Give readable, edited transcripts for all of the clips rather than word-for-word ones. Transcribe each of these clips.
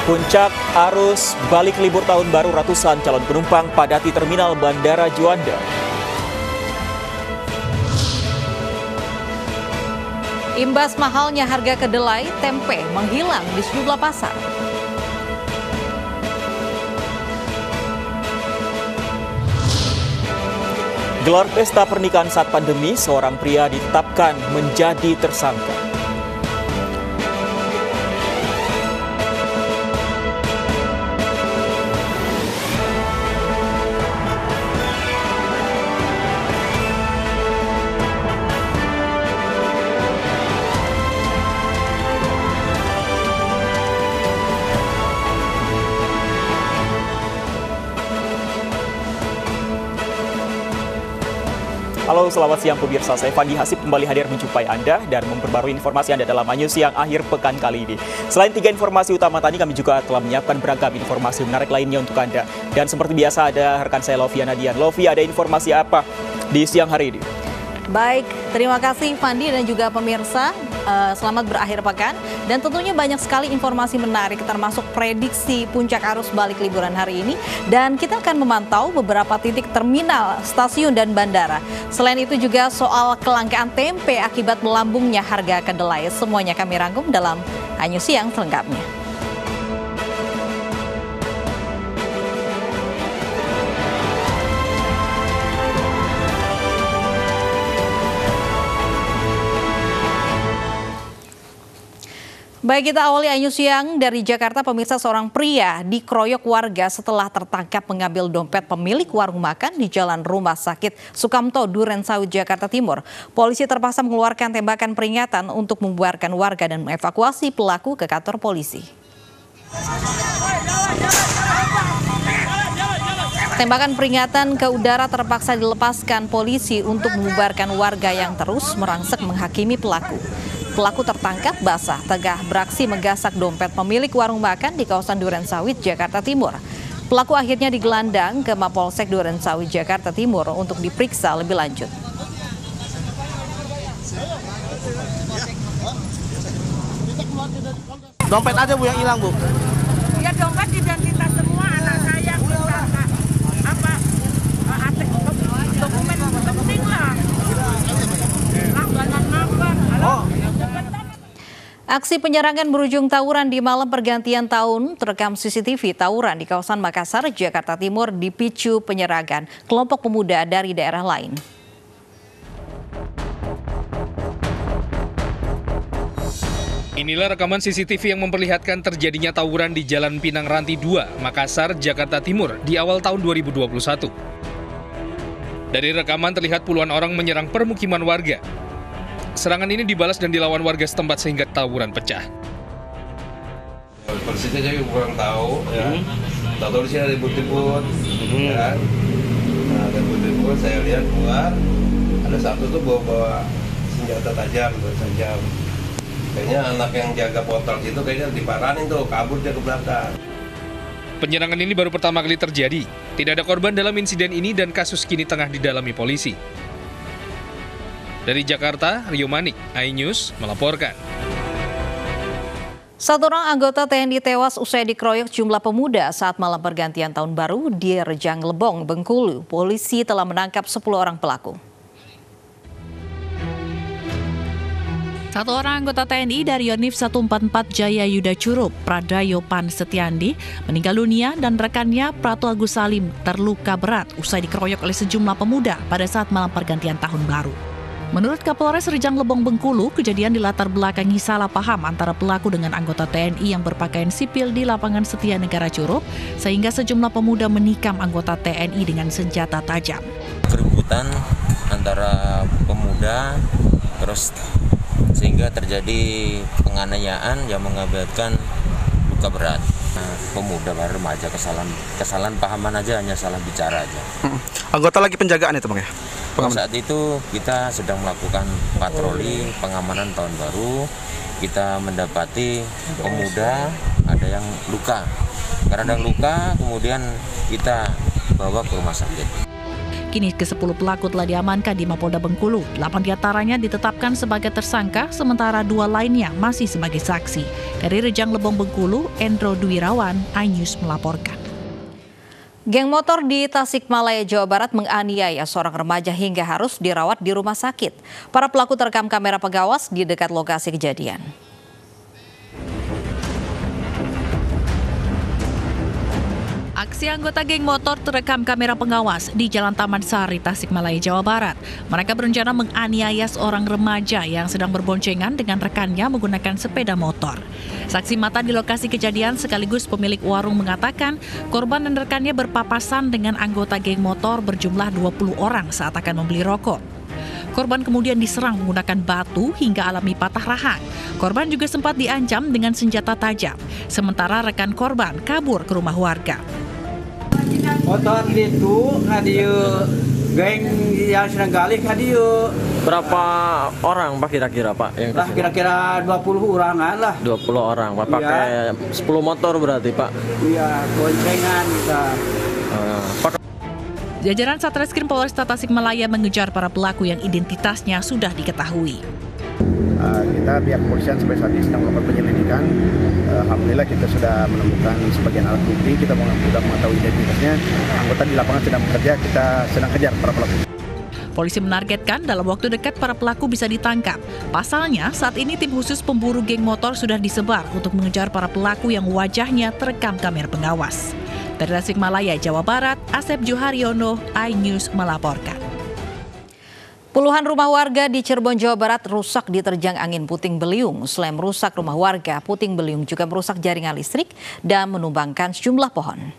Puncak arus balik libur tahun baru, ratusan calon penumpang padati terminal Bandara Juanda. Imbas mahalnya harga kedelai, tempe menghilang di sejumlah pasar. Gelar pesta pernikahan saat pandemi, seorang pria ditetapkan menjadi tersangka. Halo, selamat siang pemirsa. Saya Fandi Hasib kembali hadir menjumpai Anda dan memperbarui informasi Anda dalam News Siang akhir pekan kali ini. Selain 3 informasi utama tadi, kami juga telah menyiapkan beragam informasi menarik lainnya untuk Anda. Dan seperti biasa ada rekan saya Lovia Nadian. Lovia, ada informasi apa di siang hari ini? Baik, terima kasih Fandi dan juga pemirsa. Selamat berakhir pekan. Dan tentunya banyak sekali informasi menarik termasuk prediksi puncak arus balik liburan hari ini. Dan kita akan memantau beberapa titik terminal, stasiun, dan bandara. Selain itu juga soal kelangkaan tempe akibat melambungnya harga kedelai. Semuanya kami rangkum dalam News Siang selengkapnya. Baik, kita awali News Siang dari Jakarta. Pemirsa, seorang pria dikeroyok warga setelah tertangkap mengambil dompet pemilik warung makan di Jalan Rumah Sakit Sukamto, Durensawit, Jakarta Timur. Polisi terpaksa mengeluarkan tembakan peringatan untuk membubarkan warga dan mengevakuasi pelaku ke kantor polisi. Tembakan peringatan ke udara terpaksa dilepaskan polisi untuk membubarkan warga yang terus merangsek menghakimi pelaku. Pelaku tertangkap basah tengah beraksi menggasak dompet pemilik warung makan di kawasan Durensawit, Jakarta Timur. Pelaku akhirnya digelandang ke Mapolsek Durensawit, Jakarta Timur untuk diperiksa lebih lanjut. Dompet aja Bu yang hilang, Bu. Ya dompet identitas semua anak saya minta dokumen penting lah. Langganan apa? Halo. Aksi penyerangan berujung tawuran di malam pergantian tahun terekam CCTV. Tawuran di kawasan Makassar, Jakarta Timur dipicu penyerangan kelompok pemuda dari daerah lain. Inilah rekaman CCTV yang memperlihatkan terjadinya tawuran di Jalan Pinang Ranti 2, Makassar, Jakarta Timur di awal tahun 2021. Dari rekaman terlihat puluhan orang menyerang permukiman warga. Serangan ini dibalas dan dilawan warga setempat sehingga tawuran pecah. Persisnya saya kurang tahu, ya. Tahu di sini ada ribut-ribut, ya. Nah, ada ribut-ribut, saya lihat keluar, ada satu tuh bawa senjata tajam. Kayaknya anak yang jaga portal situ kayaknya diparanin tuh, kabur dia ke belakang. Penyerangan ini baru pertama kali terjadi. Tidak ada korban dalam insiden ini dan kasus kini tengah didalami polisi. Dari Jakarta, Rio Manik, iNews melaporkan. Satu orang anggota TNI tewas usai dikeroyok jumlah pemuda saat malam pergantian tahun baru di Rejang Lebong, Bengkulu. Polisi telah menangkap 10 orang pelaku. Satu orang anggota TNI dari Yonif 144 Jaya Yuda Curup, Pradayo Pan Setiandi, meninggal dunia dan rekannya Pratu Agus Salim terluka berat usai dikeroyok oleh sejumlah pemuda pada saat malam pergantian tahun baru. Menurut Kapolres Rejang Lebong Bengkulu, kejadian dilatar belakangi salah paham antara pelaku dengan anggota TNI yang berpakaian sipil di lapangan Setia Negara Curup, sehingga sejumlah pemuda menikam anggota TNI dengan senjata tajam. Keributan antara pemuda, terus sehingga terjadi penganiayaan yang mengakibatkan luka berat. Pemuda baru remaja kesalahan pahaman aja, hanya salah bicara aja. Anggota lagi penjagaan itu Bang ya? Saat itu kita sedang melakukan patroli pengamanan tahun baru. Kita mendapati pemuda ada yang luka. Karena ada yang luka, kemudian kita bawa ke rumah sakit. Kini ke-10 pelaku telah diamankan di Mapolda Bengkulu. 8 diantaranya ditetapkan sebagai tersangka, sementara 2 lainnya masih sebagai saksi. Dari Rejang Lebong Bengkulu, Endro Duwirawan, iNews melaporkan. Geng motor di Tasikmalaya, Jawa Barat menganiaya seorang remaja hingga harus dirawat di rumah sakit. Para pelaku terekam kamera pengawas di dekat lokasi kejadian. Aksi anggota geng motor terekam kamera pengawas di Jalan Taman Sari, Tasikmalaya, Jawa Barat. Mereka berencana menganiaya seorang remaja yang sedang berboncengan dengan rekannya menggunakan sepeda motor. Saksi mata di lokasi kejadian sekaligus pemilik warung mengatakan korban dan rekannya berpapasan dengan anggota geng motor berjumlah 20 orang saat akan membeli rokok. Korban kemudian diserang menggunakan batu hingga alami patah rahang. Korban juga sempat diancam dengan senjata tajam. Sementara rekan korban kabur ke rumah warga. Motor itu hadiah geng yang sedang galih hadiah. Berapa orang Pak kira-kira Pak? Lah kira-kira 20 orangan lah. 20 orang Pak, pakai 10 motor berarti Pak? Iya, boncengan kita. Jajaran Satreskrim Polresta Tasikmalaya mengejar para pelaku yang identitasnya sudah diketahui. Kita pihak kepolisian sampai saat ini sedang melakukan penyelidikan. Alhamdulillah kita sudah menemukan sebagian alat bukti, kita sudah mengetahui identitasnya. Anggota di lapangan sedang bekerja, kita sedang kejar para pelaku. Polisi menargetkan dalam waktu dekat para pelaku bisa ditangkap. Pasalnya, saat ini tim khusus pemburu geng motor sudah disebar untuk mengejar para pelaku yang wajahnya terekam kamera pengawas. Dari Tasikmalaya, Jawa Barat, Asep Juharyono, iNews melaporkan. Puluhan rumah warga di Cirebon, Jawa Barat rusak diterjang angin puting beliung. Selain merusak rumah warga, puting beliung juga merusak jaringan listrik dan menumbangkan sejumlah pohon.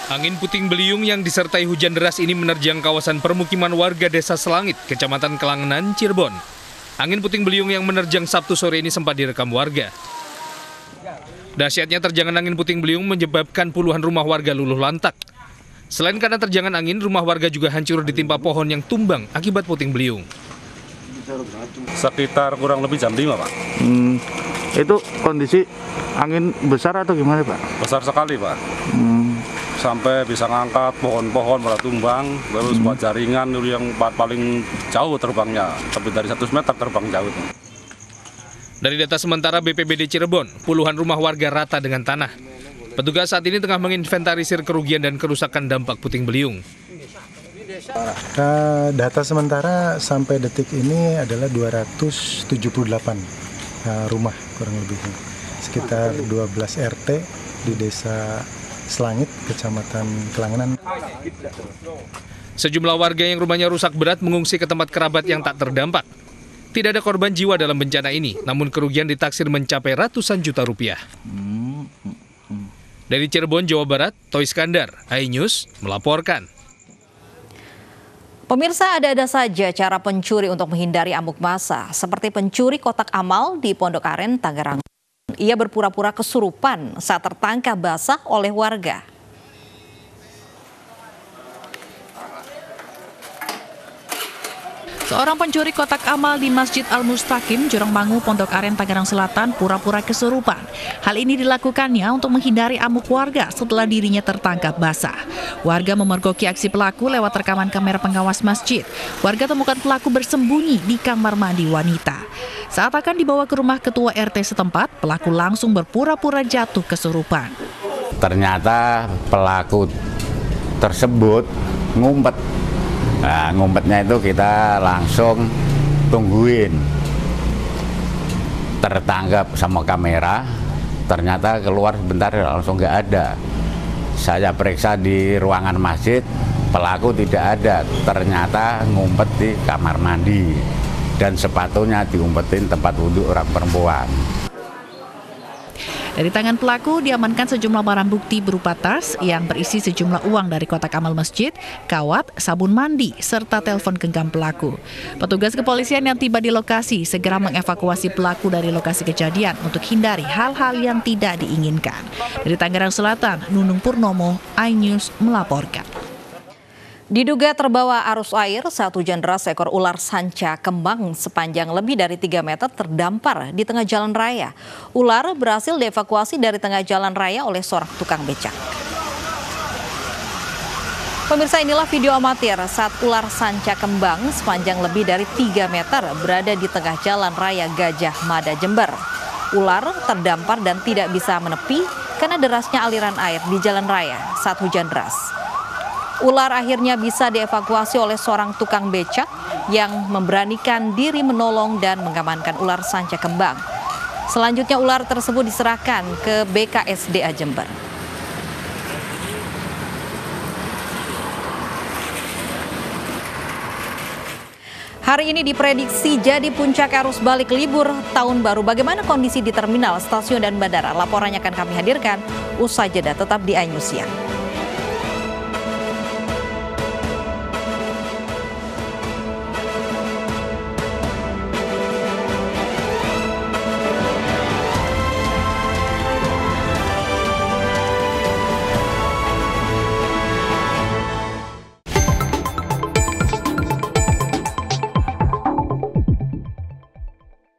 Angin puting beliung yang disertai hujan deras ini menerjang kawasan permukiman warga Desa Selangit, Kecamatan Kelangenan, Cirebon. Angin puting beliung yang menerjang Sabtu sore ini sempat direkam warga. Dahsyatnya terjangan angin puting beliung menyebabkan puluhan rumah warga luluh lantak. Selain karena terjangan angin, rumah warga juga hancur ditimpa pohon yang tumbang akibat puting beliung. Sekitar kurang lebih jam 5, Pak. Itu kondisi angin besar atau gimana, Pak? Besar sekali, Pak. Sampai bisa ngangkat pohon-pohon pada tumbang, terus buat jaringan yang paling jauh terbangnya, lebih dari 100 meter terbang jauh. Dari data sementara BPBD Cirebon, puluhan rumah warga rata dengan tanah. Petugas saat ini tengah menginventarisir kerugian dan kerusakan dampak puting beliung. Data sementara sampai detik ini adalah 278 rumah kurang lebih. Sekitar 12 RT di Desa Selangit, Kecamatan Kelangenan. Sejumlah warga yang rumahnya rusak berat mengungsi ke tempat kerabat yang tak terdampak. Tidak ada korban jiwa dalam bencana ini, namun kerugian ditaksir mencapai ratusan juta rupiah. Dari Cirebon, Jawa Barat, Toy Skandar, iNews melaporkan. Pemirsa, ada-ada saja cara pencuri untuk menghindari amuk massa, seperti pencuri kotak amal di Pondok Aren, Tangerang. Ia berpura-pura kesurupan saat tertangkap basah oleh warga. Seorang pencuri kotak amal di Masjid Al-Mustaqim, Jurangmangu, Pondok Aren, Tangerang Selatan, pura-pura kesurupan. Hal ini dilakukannya untuk menghindari amuk warga setelah dirinya tertangkap basah. Warga memergoki aksi pelaku lewat rekaman kamera pengawas masjid. Warga temukan pelaku bersembunyi di kamar mandi wanita. Saat akan dibawa ke rumah ketua RT setempat, pelaku langsung berpura-pura jatuh kesurupan. Ternyata pelaku tersebut ngumpet. Nah, ngumpetnya itu kita langsung tungguin. Tertangkap sama kamera, ternyata keluar sebentar langsung nggak ada. Saya periksa di ruangan masjid, pelaku tidak ada. Ternyata ngumpet di kamar mandi dan sepatunya diumpetin tempat wudhu orang perempuan. Dari tangan pelaku diamankan sejumlah barang bukti berupa tas yang berisi sejumlah uang dari kotak amal masjid, kawat, sabun mandi, serta telepon genggam pelaku. Petugas kepolisian yang tiba di lokasi segera mengevakuasi pelaku dari lokasi kejadian untuk hindari hal-hal yang tidak diinginkan. Dari Tangerang Selatan, Nunung Purnomo, iNews melaporkan. Diduga terbawa arus air, saat hujan deras seekor ular sanca kembang sepanjang lebih dari 3 meter terdampar di tengah jalan raya. Ular berhasil dievakuasi dari tengah jalan raya oleh seorang tukang becak. Pemirsa, inilah video amatir saat ular sanca kembang sepanjang lebih dari 3 meter berada di tengah jalan raya Gajah Mada, Jember. Ular terdampar dan tidak bisa menepi karena derasnya aliran air di jalan raya saat hujan deras. Ular akhirnya bisa dievakuasi oleh seorang tukang becak yang memberanikan diri menolong dan mengamankan ular sanca kembang. Selanjutnya ular tersebut diserahkan ke BKSDA Jember. Hari ini diprediksi jadi puncak arus balik libur tahun baru. Bagaimana kondisi di terminal, stasiun, dan bandara? Laporannya akan kami hadirkan usai jeda. Tetap di iNews Siang.